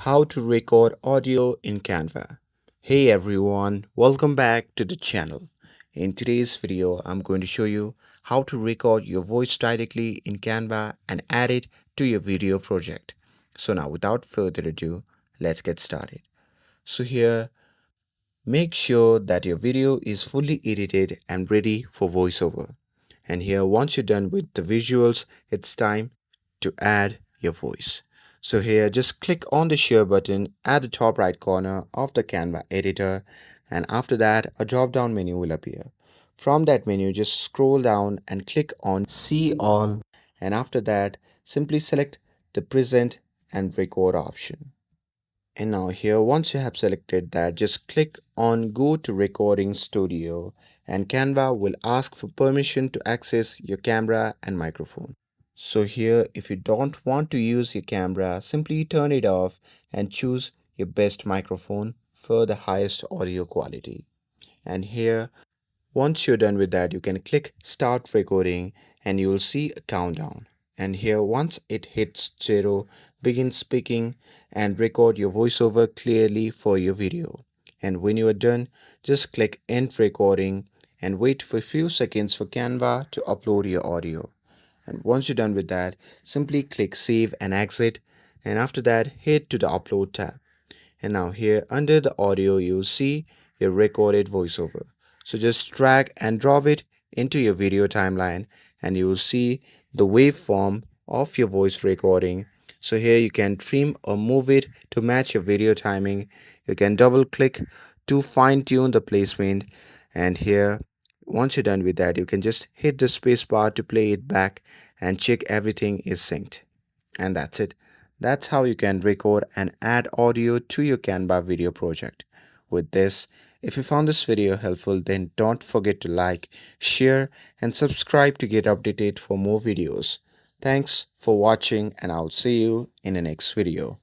How to record audio in Canva. Hey everyone, welcome back to the channel. In today's video, I'm going to show you how to record your voice directly in Canva and add it to your video project. So now without further ado, let's get started. So here, make sure that your video is fully edited and ready for voiceover. And here, once you're done with the visuals, it's time to add your voice. So here, just click on the share button at the top right corner of the Canva editor, and after that, a drop down menu will appear. From that menu, just scroll down and click on see all, and after that, simply select the present and record option. And now here, once you have selected that, just click on go to recording studio, and Canva will ask for permission to access your camera and microphone. So here, if you don't want to use your camera, simply turn it off and choose your best microphone for the highest audio quality. And here, once you're done with that, you can click start recording and you will see a countdown. And here, once it hits 0, begin speaking and record your voiceover clearly for your video. And when you are done, just click end recording and wait for a few seconds for Canva to upload your audio. And once you're done with that, simply click save and exit. And after that, head to the upload tab. And now here under the audio, you'll see your recorded voiceover. So just drag and drop it into your video timeline and you will see the waveform of your voice recording. So here you can trim or move it to match your video timing. You can double click to fine tune the placement, and here once you're done with that, you can just hit the space bar to play it back and check everything is synced. And that's it. That's how you can record and add audio to your Canva video project. With this, if you found this video helpful, then don't forget to like, share, and subscribe to get updated for more videos. Thanks for watching, and I'll see you in the next video.